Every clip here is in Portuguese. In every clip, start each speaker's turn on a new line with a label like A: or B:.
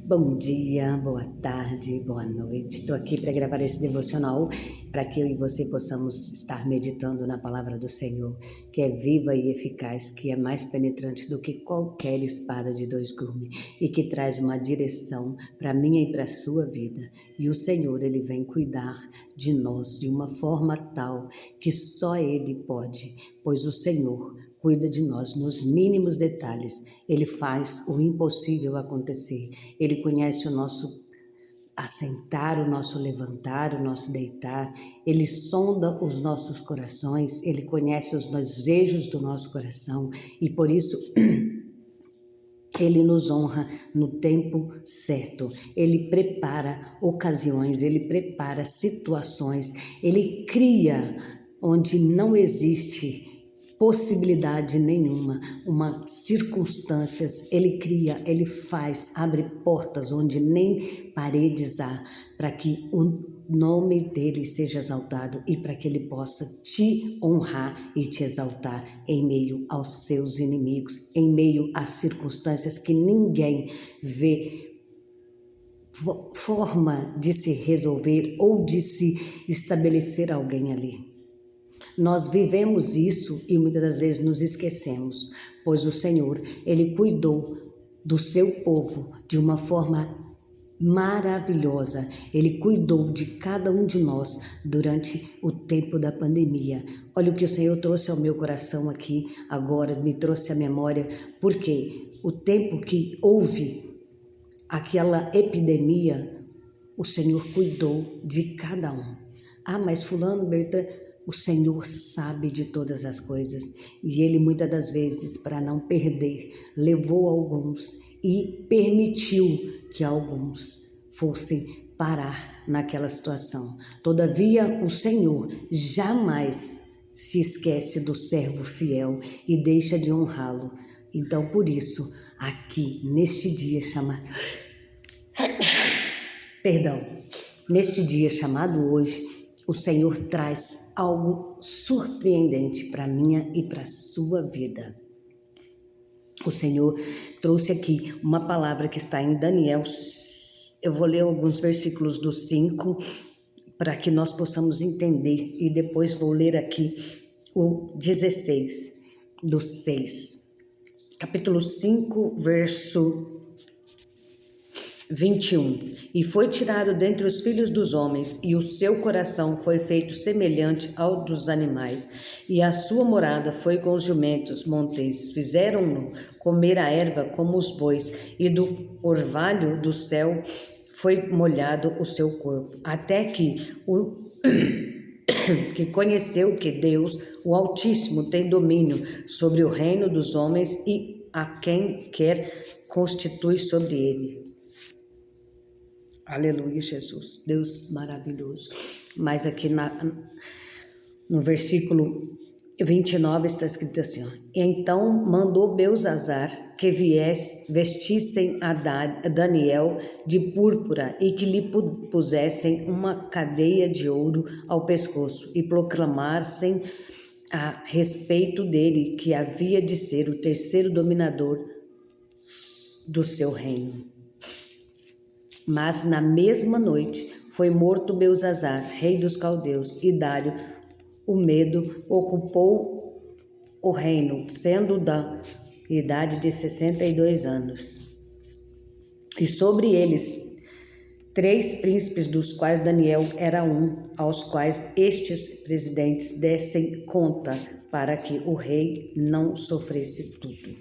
A: Bom dia, boa tarde, boa noite. Estou aqui para gravar esse devocional para que eu e você possamos estar meditando na palavra do Senhor, que é viva e eficaz, que é mais penetrante do que qualquer espada de dois gumes e que traz uma direção para a minha e para a sua vida. E o Senhor, Ele vem cuidar de nós de uma forma tal que só Ele pode, pois o Senhor cuida de nós nos mínimos detalhes. Ele faz o impossível acontecer. Ele conhece o nosso assentar, o nosso levantar, o nosso deitar. Ele sonda os nossos corações. Ele conhece os desejos do nosso coração. E por isso Ele nos honra no tempo certo. Ele prepara ocasiões, Ele prepara situações. Ele cria onde não existe possibilidade nenhuma, circunstâncias, Ele cria, Ele faz, abre portas onde nem paredes há, para que o nome dele seja exaltado e para que ele possa te honrar e te exaltar em meio aos seus inimigos, em meio às circunstâncias que ninguém vê forma de se resolver ou de se estabelecer alguém ali. Nós vivemos isso e muitas das vezes nos esquecemos, pois o Senhor, Ele cuidou do seu povo de uma forma maravilhosa. Ele cuidou de cada um de nós durante o tempo da pandemia. Olha o que o Senhor trouxe ao meu coração aqui agora, me trouxe à memória, porque o tempo que houve aquela epidemia, o Senhor cuidou de cada um. Ah, mas fulano, Berta, o Senhor sabe de todas as coisas e Ele muitas das vezes, para não perder, levou alguns e permitiu que alguns fossem parar naquela situação. Todavia, o Senhor jamais se esquece do servo fiel e deixa de honrá-lo. Então, por isso, aqui, neste dia neste dia chamado hoje, o Senhor traz algo surpreendente para a minha e para a sua vida. O Senhor trouxe aqui uma palavra que está em Daniel. Eu vou ler alguns versículos do 5 para que nós possamos entender e depois vou ler aqui o 16 do 6. Capítulo 5, verso 21. E foi tirado dentre os filhos dos homens, e o seu coração foi feito semelhante ao dos animais, e a sua morada foi com os jumentos monteses. Fizeram-no comer a erva como os bois, e do orvalho do céu foi molhado o seu corpo, até que que conheceu que Deus, o Altíssimo, tem domínio sobre o reino dos homens e a quem quer constitui sobre ele. Aleluia, Jesus, Deus maravilhoso. Mas aqui no versículo 29 está escrito assim, ó, então mandou Belzazar que vestissem a Daniel de púrpura e que lhe pusessem uma cadeia de ouro ao pescoço e proclamassem a respeito dele que havia de ser o terceiro dominador do seu reino. Mas na mesma noite foi morto Belzazar, rei dos caldeus, e Dário, o Medo, ocupou o reino, sendo da idade de 62 anos. E sobre eles 3 príncipes, dos quais Daniel era um, aos quais estes presidentes dessem conta, para que o rei não sofresse tudo.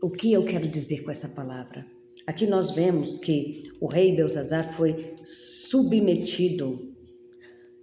A: O que eu quero dizer com essa palavra? Aqui nós vemos que o rei Belzazar foi submetido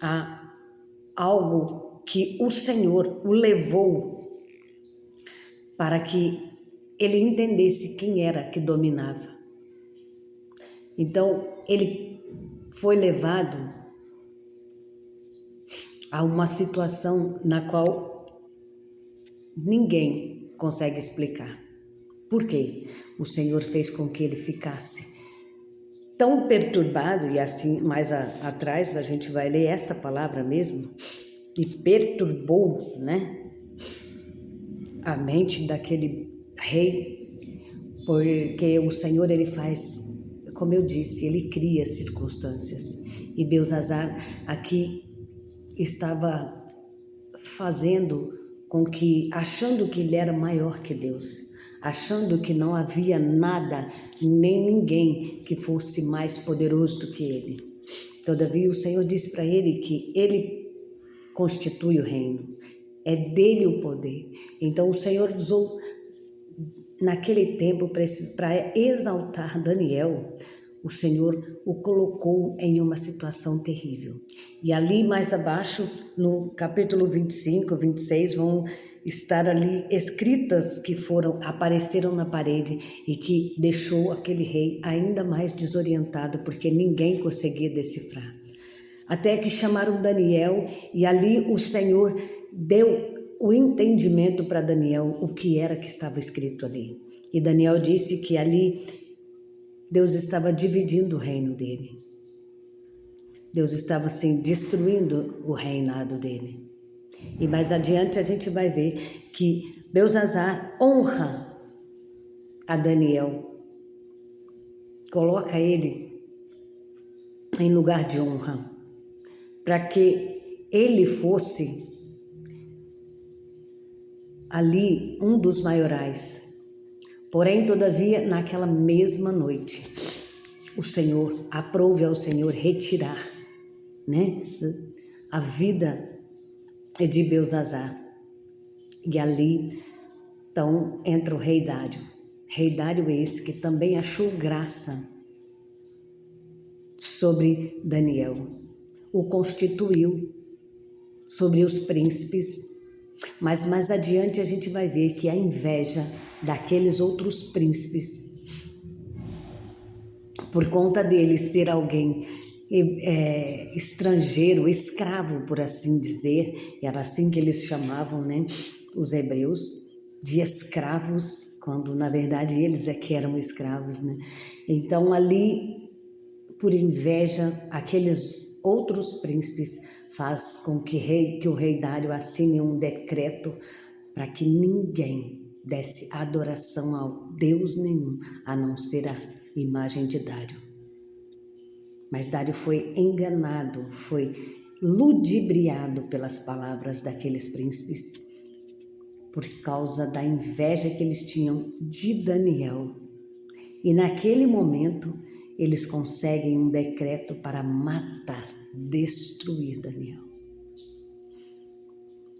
A: a algo que o Senhor o levou para que ele entendesse quem era que dominava. Então, ele foi levado a uma situação na qual ninguém consegue explicar. Por quê? O Senhor fez com que ele ficasse tão perturbado, e assim mais atrás a gente vai ler esta palavra mesmo, e perturbou, né, a mente daquele rei, porque o Senhor, ele faz, como eu disse, ele cria circunstâncias. E Belzazar aqui estava fazendo com que, achando que ele era maior que Deus, achando que não havia nada, nem ninguém que fosse mais poderoso do que ele. Todavia o Senhor disse para ele que ele constitui o reino, é dele o poder. Então o Senhor usou naquele tempo para exaltar Daniel. O Senhor o colocou em uma situação terrível. E ali mais abaixo, no capítulo 25, 26, vão estar ali escritas que apareceram na parede e que deixou aquele rei ainda mais desorientado, porque ninguém conseguia decifrar. Até que chamaram Daniel e ali o Senhor deu o entendimento para Daniel o que era que estava escrito ali. E Daniel disse que ali Deus estava dividindo o reino dele. Deus estava, assim, destruindo o reinado dele. E mais adiante a gente vai ver que Belzazar honra a Daniel. Coloca ele em lugar de honra, para que ele fosse ali um dos maiorais. Porém, todavia, naquela mesma noite, o Senhor, aprove ao Senhor retirar, né, a vida de Belzazar. E ali, então, entra o rei Dário. Rei Dário esse que também achou graça sobre Daniel, o constituiu sobre os príncipes. Mas mais adiante a gente vai ver que a inveja daqueles outros príncipes, por conta dele ser alguém estrangeiro, escravo, por assim dizer, era assim que eles chamavam, né, os hebreus, de escravos, quando na verdade eles é que eram escravos, né? Então ali, por inveja, aqueles outros príncipes faz com que o rei Dário assine um decreto para que ninguém desse adoração a Deus nenhum, a não ser a imagem de Dário. Mas Dário foi enganado, foi ludibriado pelas palavras daqueles príncipes, por causa da inveja que eles tinham de Daniel. E naquele momento, eles conseguem um decreto para matar, destruir Daniel.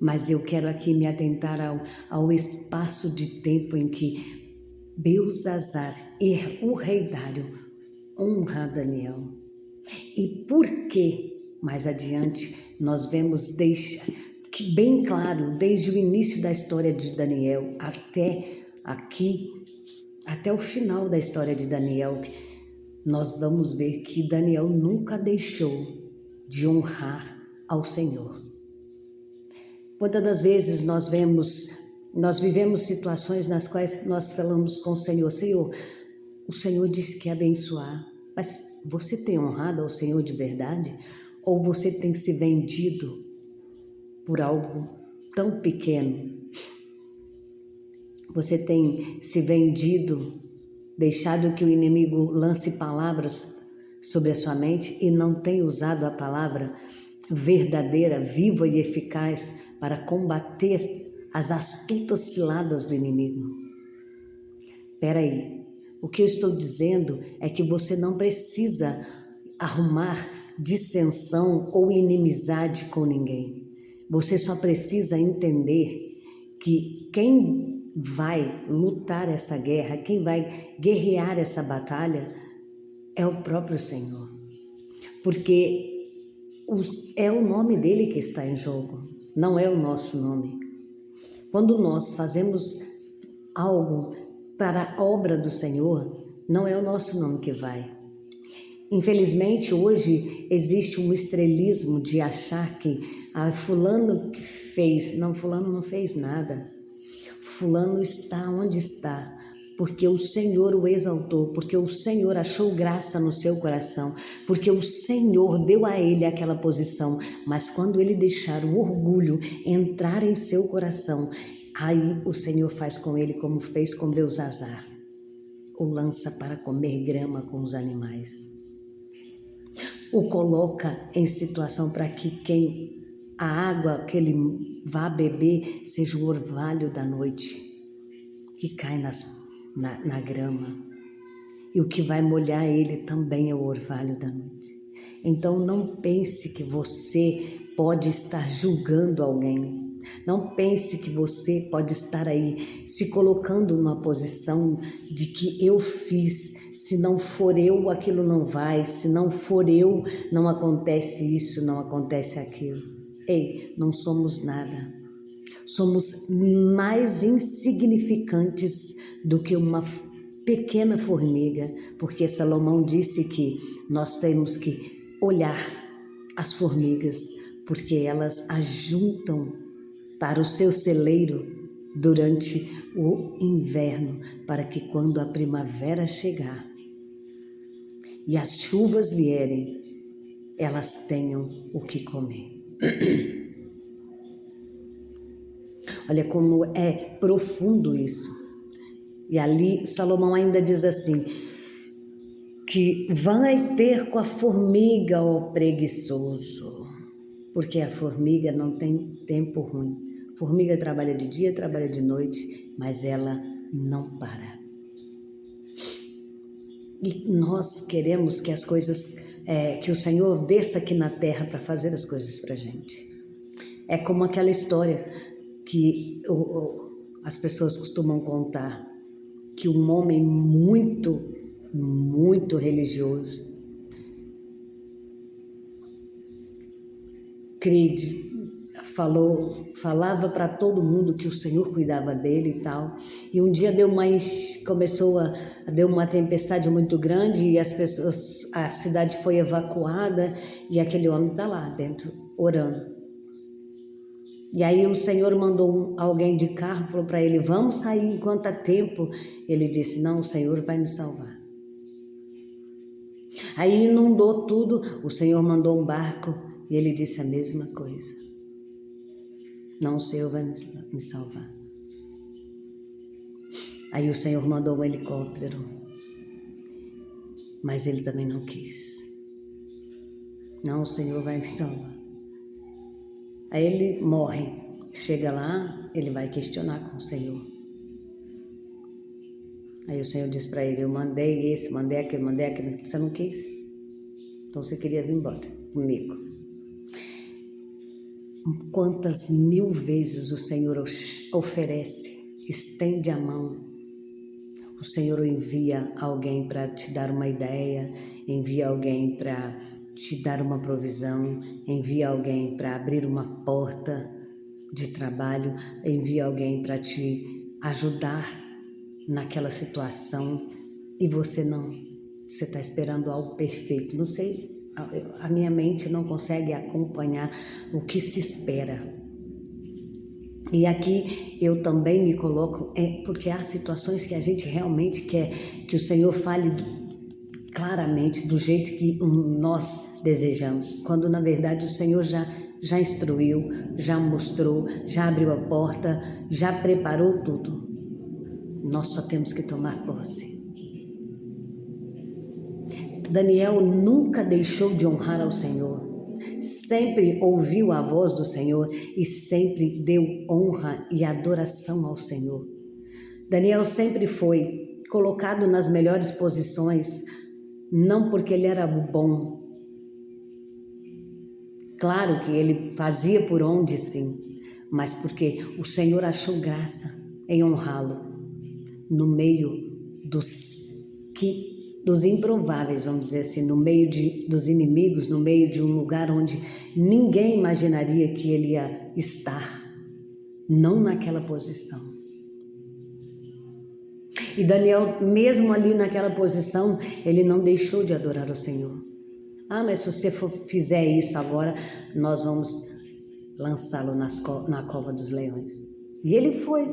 A: Mas eu quero aqui me atentar ao espaço de tempo em que Belzazar e o rei Dário honra Daniel. E por que, mais adiante, nós vemos que bem claro, desde o início da história de Daniel até aqui, até o final da história de Daniel, nós vamos ver que Daniel nunca deixou de honrar ao Senhor. Quantas das vezes nós vivemos situações nas quais nós falamos com o Senhor: Senhor, o Senhor disse que ia abençoar, mas você tem honrado ao Senhor de verdade? Ou você tem se vendido por algo tão pequeno? Você tem se vendido, deixado que o inimigo lance palavras sobre a sua mente e não tem usado a palavra verdadeira, viva e eficaz para combater as astutas ciladas do inimigo? Espera aí, o que eu estou dizendo é que você não precisa arrumar dissensão ou inimizade com ninguém. Você só precisa entender que quem vai lutar essa guerra, quem vai guerrear essa batalha é o próprio Senhor. Porque é o nome dele que está em jogo, não é o nosso nome. Quando nós fazemos algo para a obra do Senhor, não é o nosso nome que vai. Infelizmente, hoje existe um estrelismo de achar que fulano que fez. Não, fulano não fez nada. Fulano está onde está, porque o Senhor o exaltou, porque o Senhor achou graça no seu coração, porque o Senhor deu a ele aquela posição. Mas quando ele deixar o orgulho entrar em seu coração, aí o Senhor faz com ele como fez com Belzazar. o lança para comer grama com os animais. O coloca em situação para que a água que ele vá beber seja o orvalho da noite, que cai na grama. E o que vai molhar ele também é o orvalho da noite. Então não pense que você pode estar julgando alguém. Não pense que você pode estar aí se colocando numa posição de que eu fiz, se não for eu, aquilo não vai, se não for eu, não acontece isso, não acontece aquilo. Ei, não somos nada. Somos mais insignificantes do que uma pequena formiga, porque Salomão disse que nós temos que olhar as formigas, porque elas ajuntam para o seu celeiro durante o inverno, para que quando a primavera chegar e as chuvas vierem, elas tenham o que comer. Olha como é profundo isso. E ali Salomão ainda diz assim, que vai ter com a formiga, ó preguiçoso, porque a formiga não tem tempo ruim. A formiga trabalha de dia, trabalha de noite, mas ela não para. E nós queremos que as coisas, que o Senhor desça aqui na terra para fazer as coisas para a gente. É como aquela história que as pessoas costumam contar, que um homem muito religioso, falava para todo mundo que o Senhor cuidava dele e tal. E um dia deu uma tempestade muito grande e a cidade foi evacuada e aquele homem está lá dentro orando. E aí o Senhor mandou alguém de carro, falou para ele, vamos sair enquanto há tempo. Ele disse, não, o Senhor vai me salvar. Aí inundou tudo, o Senhor mandou um barco e ele disse a mesma coisa. Não, o Senhor vai me salvar. Aí o Senhor mandou um helicóptero, mas ele também não quis. Não, o Senhor vai me salvar. Aí ele morre, chega lá, ele vai questionar com o Senhor. Aí o Senhor diz para ele, eu mandei esse, mandei aquele, você não quis? Então você queria vir embora comigo. Quantas mil vezes o Senhor oferece, estende a mão. O Senhor envia alguém para te dar uma ideia, envia alguém para te dar uma provisão, envia alguém para abrir uma porta de trabalho, envia alguém para te ajudar naquela situação e você está esperando algo perfeito. Não sei, a minha mente não consegue acompanhar o que se espera. E aqui eu também me coloco, porque há situações que a gente realmente quer que o Senhor fale claramente do jeito que nós desejamos, quando na verdade o Senhor já instruiu, já mostrou, já abriu a porta, já preparou tudo. Nós só temos que tomar posse. Daniel nunca deixou de honrar ao Senhor, sempre ouviu a voz do Senhor e sempre deu honra e adoração ao Senhor. Daniel sempre foi colocado nas melhores posições, não porque ele era bom. Claro que ele fazia por onde sim, mas porque o Senhor achou graça em honrá-lo no meio dos improváveis, vamos dizer assim, no meio dos inimigos, no meio de um lugar onde ninguém imaginaria que ele ia estar, não naquela posição. E Daniel, mesmo ali naquela posição, ele não deixou de adorar o Senhor. Mas se você fizer isso agora, nós vamos lançá-lo na cova dos leões. E ele foi,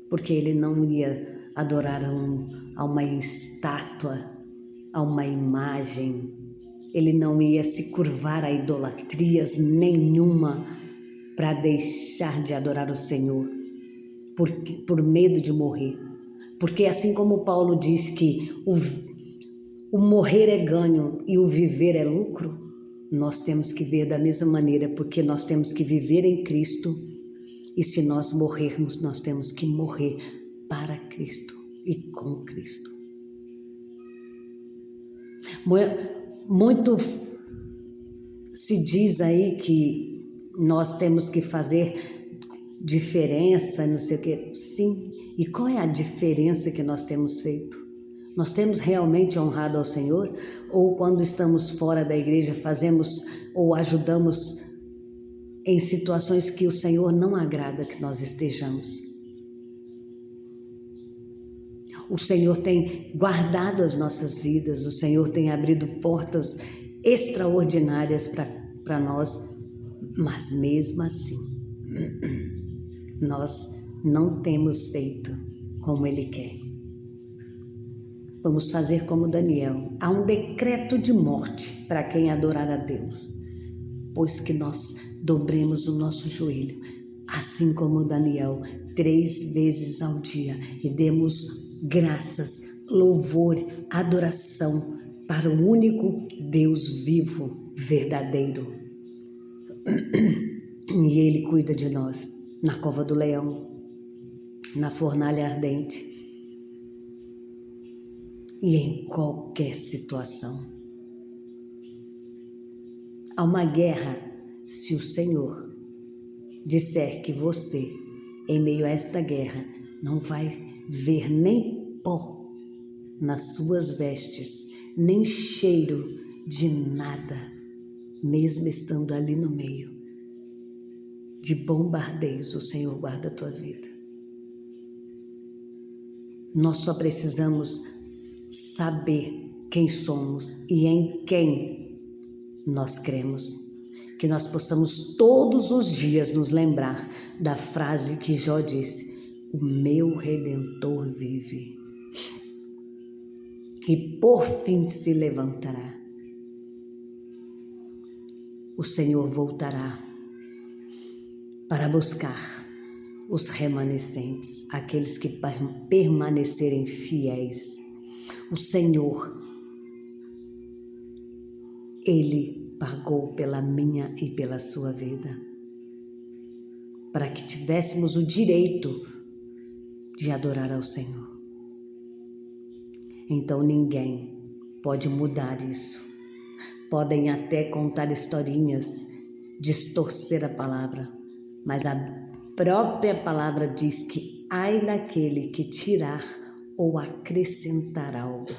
A: porque ele não ia adorar a uma estátua, a uma imagem. Ele não ia se curvar a idolatrias nenhuma para deixar de adorar o Senhor, por medo de morrer, Porque assim como Paulo diz que o morrer é ganho e o viver é lucro, nós temos que ver da mesma maneira, porque nós temos que viver em Cristo, e se nós morrermos, nós temos que morrer para Cristo e com Cristo. Muito se diz aí que nós temos que fazer diferença, não sei o quê. Sim, e qual é a diferença que nós temos feito? Nós temos realmente honrado ao Senhor? Ou quando estamos fora da igreja fazemos ou ajudamos em situações que o Senhor não agrada que nós estejamos? O Senhor tem guardado as nossas vidas, o Senhor tem abrido portas extraordinárias para nós, mas mesmo assim, nós não temos feito como Ele quer. Vamos fazer como Daniel. Há um decreto de morte para quem adorar a Deus, pois que nós dobremos o nosso joelho, assim como Daniel, 3 vezes ao dia, e demos graças, louvor, adoração para o único Deus vivo, verdadeiro. E Ele cuida de nós na cova do leão, na fornalha ardente e em qualquer situação. Há uma guerra se o Senhor disser que você, em meio a esta guerra, não vai ver nem pó nas suas vestes, nem cheiro de nada, mesmo estando ali no meio de bombardeios, o Senhor guarda a tua vida. Nós só precisamos saber quem somos e em quem nós cremos. Que nós possamos todos os dias nos lembrar da frase que Jó disse: o meu Redentor vive e por fim se levantará. O Senhor voltará para buscar os remanescentes, aqueles que permanecerem fiéis. O Senhor, Ele pagou pela minha e pela sua vida, para que tivéssemos o direito de adorar ao Senhor. Então ninguém pode mudar isso. Podem até contar historinhas, distorcer a palavra, mas a própria palavra diz que ai daquele que tirar ou acrescentar algo.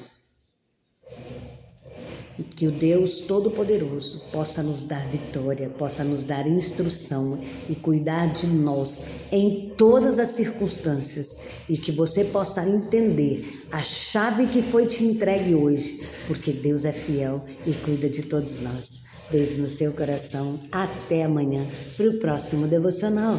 A: Que o Deus Todo-Poderoso possa nos dar vitória, possa nos dar instrução e cuidar de nós em todas as circunstâncias, e que você possa entender a chave que foi te entregue hoje, porque Deus é fiel e cuida de todos nós. Beijo no seu coração, até amanhã para o próximo devocional.